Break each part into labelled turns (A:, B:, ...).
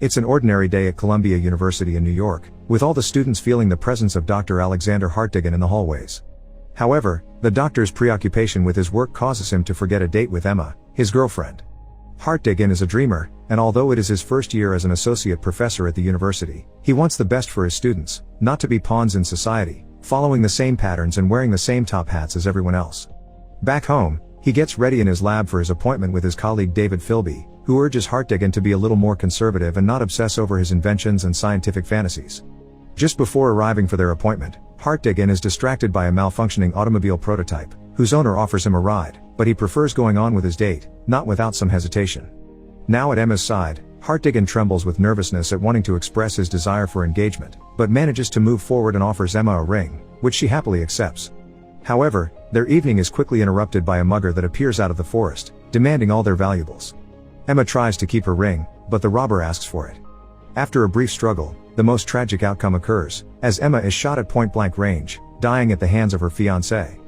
A: It's an ordinary day at Columbia University in New York, with all the students feeling the presence of Dr. Alexander Hartigan in the hallways. However, the doctor's preoccupation with his work causes him to forget a date with Emma, his girlfriend. Hartigan is a dreamer, and although it is his first year as an associate professor at the university, he wants the best for his students, not to be pawns in society, following the same patterns and wearing the same top hats as everyone else. Back home, he gets ready in his lab for his appointment with his colleague David Philby, who urges Hartigan to be a little more conservative and not obsess over his inventions and scientific fantasies. Just before arriving for their appointment, Hartigan is distracted by a malfunctioning automobile prototype, whose owner offers him a ride, but he prefers going on with his date, not without some hesitation. Now at Emma's side, Hartigan trembles with nervousness at wanting to express his desire for engagement, but manages to move forward and offers Emma a ring, which she happily accepts. However, their evening is quickly interrupted by a mugger that appears out of the forest, demanding all their valuables. Emma tries to keep her ring, but the robber asks for it. After a brief struggle, the most tragic outcome occurs, as Emma is shot at point-blank range, dying at the hands of her fiancé.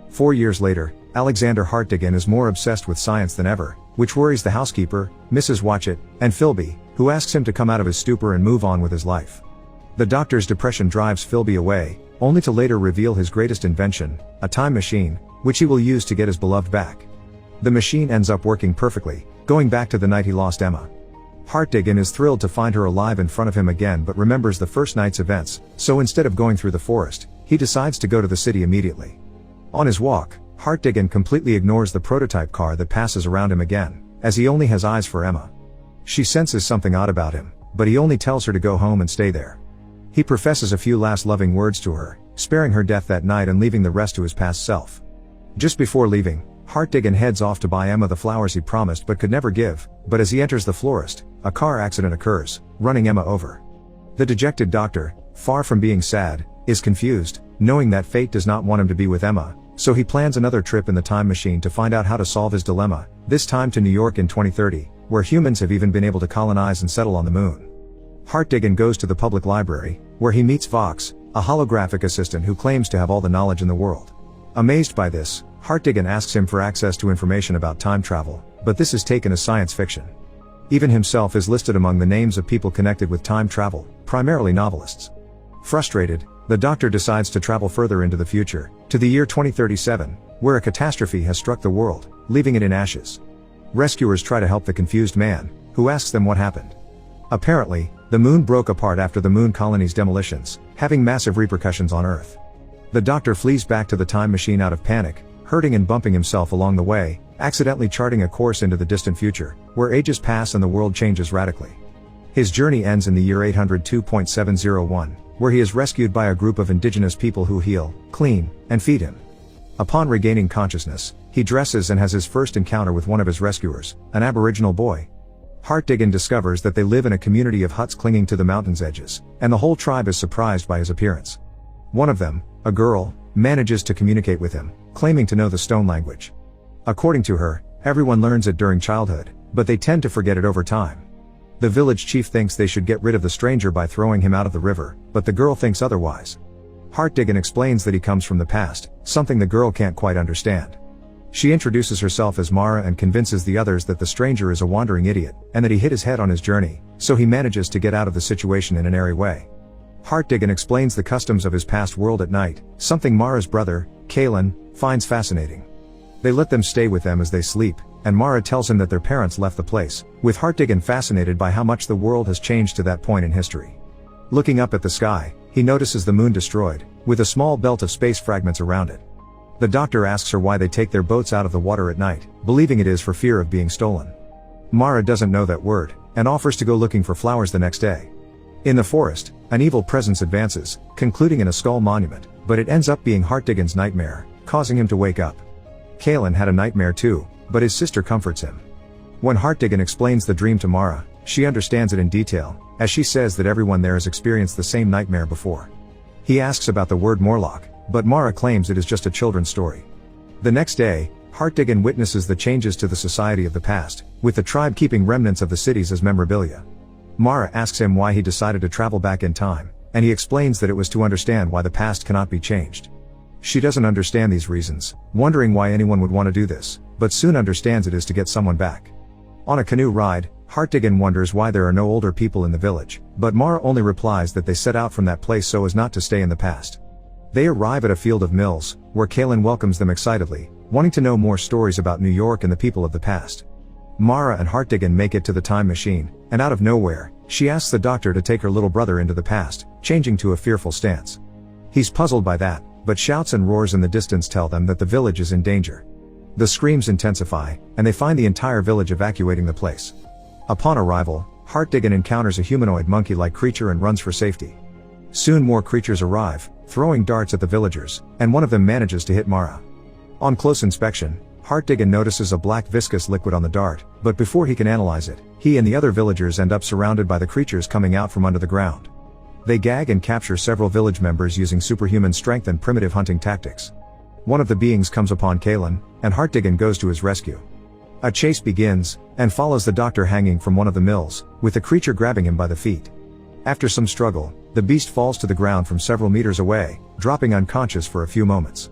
A: 4 years later, Alexander Hartigan is more obsessed with science than ever, which worries the housekeeper, Mrs. Watchett, and Philby, who asks him to come out of his stupor and move on with his life. The doctor's depression drives Philby away, only to later reveal his greatest invention, a time machine, which he will use to get his beloved back. The machine ends up working perfectly, going back to the night he lost Emma. Hartigan is thrilled to find her alive in front of him again but remembers the first night's events, so instead of going through the forest, he decides to go to the city immediately. On his walk, Hartigan completely ignores the prototype car that passes around him again, as he only has eyes for Emma. She senses something odd about him, but he only tells her to go home and stay there. He professes a few last loving words to her, sparing her death that night and leaving the rest to his past self. Just before leaving, Hartigan heads off to buy Emma the flowers he promised but could never give, but as he enters the florist, a car accident occurs, running Emma over. The dejected doctor, far from being sad, is confused, knowing that fate does not want him to be with Emma, so he plans another trip in the time machine to find out how to solve his dilemma, this time to New York in 2030, where humans have even been able to colonize and settle on the moon. Hartigan goes to the public library, where he meets Vox, a holographic assistant who claims to have all the knowledge in the world. Amazed by this, Hartigan asks him for access to information about time travel, but this is taken as science fiction. Even himself is listed among the names of people connected with time travel, primarily novelists. Frustrated, the doctor decides to travel further into the future, to the year 2037, where a catastrophe has struck the world, leaving it in ashes. Rescuers try to help the confused man, who asks them what happened. Apparently, the moon broke apart after the moon colony's demolitions, having massive repercussions on Earth. The doctor flees back to the time machine out of panic, hurting and bumping himself along the way, accidentally charting a course into the distant future, where ages pass and the world changes radically. His journey ends in the year 802.701, where he is rescued by a group of indigenous people who heal, clean, and feed him. Upon regaining consciousness, he dresses and has his first encounter with one of his rescuers, an Aboriginal boy. Hartigan discovers that they live in a community of huts clinging to the mountain's edges, and the whole tribe is surprised by his appearance. One of them, a girl, manages to communicate with him, claiming to know the stone language. According to her, everyone learns it during childhood, but they tend to forget it over time. The village chief thinks they should get rid of the stranger by throwing him out of the river, but the girl thinks otherwise. Hartigan explains that he comes from the past, something the girl can't quite understand. She introduces herself as Mara and convinces the others that the stranger is a wandering idiot, and that he hit his head on his journey, so he manages to get out of the situation in an airy way. Hartigan explains the customs of his past world at night, something Mara's brother, Kalen, finds fascinating. They let them stay with them as they sleep, and Mara tells him that their parents left the place, with Hartigan fascinated by how much the world has changed to that point in history. Looking up at the sky, he notices the moon destroyed, with a small belt of space fragments around it. The doctor asks her why they take their boats out of the water at night, believing it is for fear of being stolen. Mara doesn't know that word, and offers to go looking for flowers the next day. In the forest, an evil presence advances, concluding in a skull monument, but it ends up being Hartigan's nightmare, causing him to wake up. Kalen had a nightmare too, but his sister comforts him. When Hartigan explains the dream to Mara, she understands it in detail, as she says that everyone there has experienced the same nightmare before. He asks about the word Morlock, but Mara claims it is just a children's story. The next day, Hartigan witnesses the changes to the society of the past, with the tribe keeping remnants of the cities as memorabilia. Mara asks him why he decided to travel back in time, and he explains that it was to understand why the past cannot be changed. She doesn't understand these reasons, wondering why anyone would want to do this, but soon understands it is to get someone back. On a canoe ride, Hartigan wonders why there are no older people in the village, but Mara only replies that they set out from that place so as not to stay in the past. They arrive at a field of mills, where Kaylin welcomes them excitedly, wanting to know more stories about New York and the people of the past. Mara and Hartigan make it to the time machine, and out of nowhere, she asks the doctor to take her little brother into the past, changing to a fearful stance. He's puzzled by that, but shouts and roars in the distance tell them that the village is in danger. The screams intensify, and they find the entire village evacuating the place. Upon arrival, Hartigan encounters a humanoid monkey-like creature and runs for safety. Soon more creatures arrive, throwing darts at the villagers, and one of them manages to hit Mara. On close inspection, Hartigan notices a black viscous liquid on the dart, but before he can analyze it, he and the other villagers end up surrounded by the creatures coming out from under the ground. They gag and capture several village members using superhuman strength and primitive hunting tactics. One of the beings comes upon Kaylin, and Hartigan goes to his rescue. A chase begins, and follows the doctor hanging from one of the mills, with the creature grabbing him by the feet. After some struggle, the beast falls to the ground from several meters away, dropping unconscious for a few moments.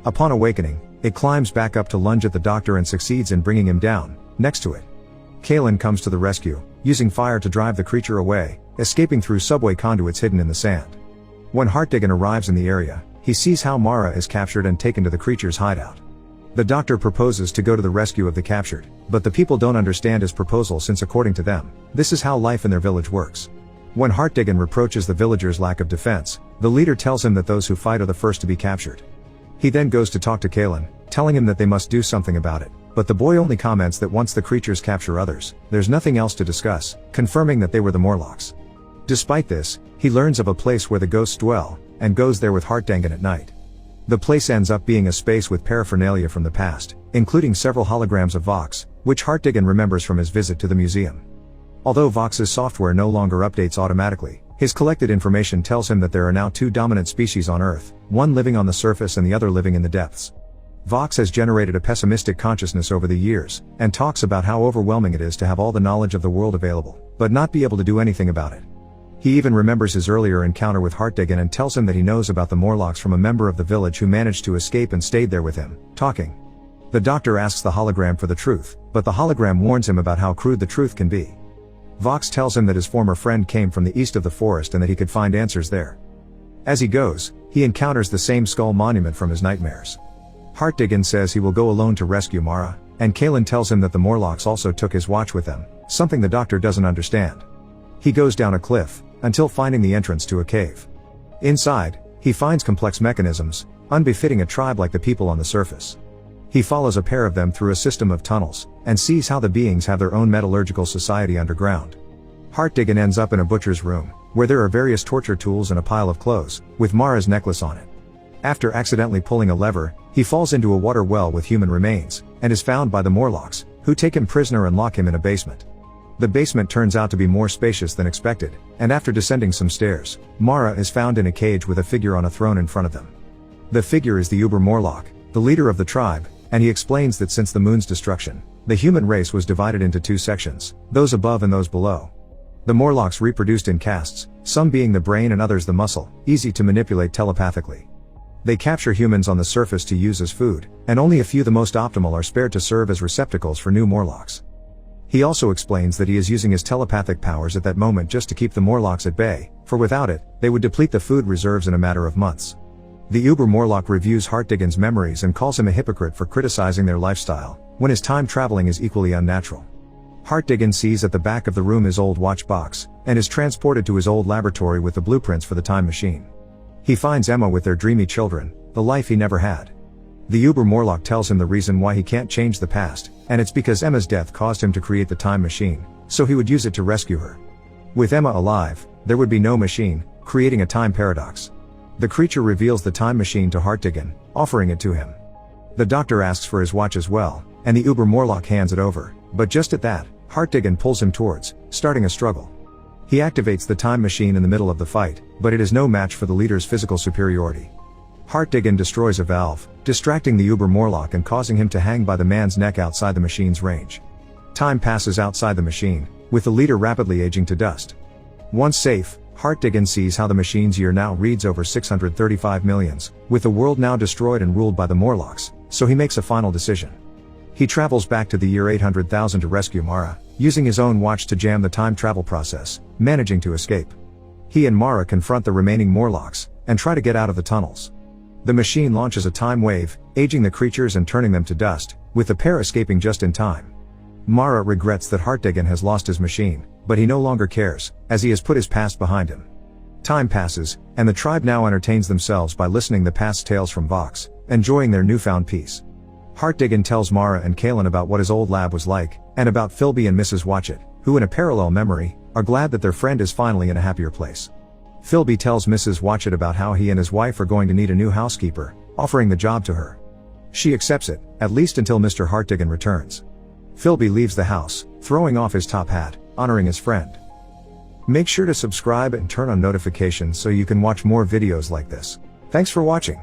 A: Upon awakening, it climbs back up to lunge at the doctor and succeeds in bringing him down, next to it. Kaylin comes to the rescue, using fire to drive the creature away, escaping through subway conduits hidden in the sand. When Hartigan arrives in the area, he sees how Mara is captured and taken to the creature's hideout. The doctor proposes to go to the rescue of the captured, but the people don't understand his proposal since according to them, this is how life in their village works. When Hartigan reproaches the villagers' lack of defense, the leader tells him that those who fight are the first to be captured. He then goes to talk to Kaylin, telling him that they must do something about it, but the boy only comments that once the creatures capture others, there's nothing else to discuss, confirming that they were the Morlocks. Despite this, he learns of a place where the ghosts dwell, and goes there with Hartigan at night. The place ends up being a space with paraphernalia from the past, including several holograms of Vox, which Hartigan remembers from his visit to the museum. Although Vox's software no longer updates automatically, his collected information tells him that there are now two dominant species on Earth, one living on the surface and the other living in the depths. Vox has generated a pessimistic consciousness over the years, and talks about how overwhelming it is to have all the knowledge of the world available, but not be able to do anything about it. He even remembers his earlier encounter with Hartigan and tells him that he knows about the Morlocks from a member of the village who managed to escape and stayed there with him, talking. The doctor asks the hologram for the truth, but the hologram warns him about how crude the truth can be. Vox tells him that his former friend came from the east of the forest and that he could find answers there. As he goes, he encounters the same skull monument from his nightmares. Hartigan says he will go alone to rescue Mara, and Kaylin tells him that the Morlocks also took his watch with them, something the doctor doesn't understand. He goes down a cliff, until finding the entrance to a cave. Inside, he finds complex mechanisms, unbefitting a tribe like the people on the surface. He follows a pair of them through a system of tunnels, and sees how the beings have their own metallurgical society underground. Hartigan ends up in a butcher's room, where there are various torture tools and a pile of clothes, with Mara's necklace on it. After accidentally pulling a lever, he falls into a water well with human remains, and is found by the Morlocks, who take him prisoner and lock him in a basement. The basement turns out to be more spacious than expected, and after descending some stairs, Mara is found in a cage with a figure on a throne in front of them. The figure is the Uber Morlock, the leader of the tribe, and he explains that since the moon's destruction, the human race was divided into two sections, those above and those below. The Morlocks reproduced in castes, some being the brain and others the muscle, easy to manipulate telepathically. They capture humans on the surface to use as food, and only a few, the most optimal, are spared to serve as receptacles for new Morlocks. He also explains that he is using his telepathic powers at that moment just to keep the Morlocks at bay, for without it, they would deplete the food reserves in a matter of months. The Uber Morlock reviews Hartigan's memories and calls him a hypocrite for criticizing their lifestyle, when his time traveling is equally unnatural. Hartigan sees at the back of the room his old watch box, and is transported to his old laboratory with the blueprints for the time machine. He finds Emma with their dreamy children, the life he never had. The Uber Morlock tells him the reason why he can't change the past, and it's because Emma's death caused him to create the time machine, so he would use it to rescue her. With Emma alive, there would be no machine, creating a time paradox. The creature reveals the time machine to Hartigan, offering it to him. The doctor asks for his watch as well, and the Uber Morlock hands it over, but just at that, Hartigan pulls him towards, starting a struggle. He activates the time machine in the middle of the fight, but it is no match for the leader's physical superiority. Hartigan destroys a valve, distracting the Uber Morlock and causing him to hang by the man's neck outside the machine's range. Time passes outside the machine, with the leader rapidly aging to dust. Once safe, Hartigan sees how the machine's year now reads over 635 millions, with the world now destroyed and ruled by the Morlocks, so he makes a final decision. He travels back to the year 800,000 to rescue Mara, using his own watch to jam the time travel process, managing to escape. He and Mara confront the remaining Morlocks, and try to get out of the tunnels. The machine launches a time wave, aging the creatures and turning them to dust, with the pair escaping just in time. Mara regrets that Hartigan has lost his machine, but he no longer cares, as he has put his past behind him. Time passes, and the tribe now entertains themselves by listening to past tales from Vox, enjoying their newfound peace. Hartigan tells Mara and Kalen about what his old lab was like, and about Philby and Mrs. Watchett, who in a parallel memory, are glad that their friend is finally in a happier place. Philby tells Mrs. Watchett about how he and his wife are going to need a new housekeeper, offering the job to her. She accepts it, at least until Mr. Hartigan returns. Philby leaves the house, throwing off his top hat, honoring his friend. Make sure to subscribe and turn on notifications so you can watch more videos like this. Thanks for watching.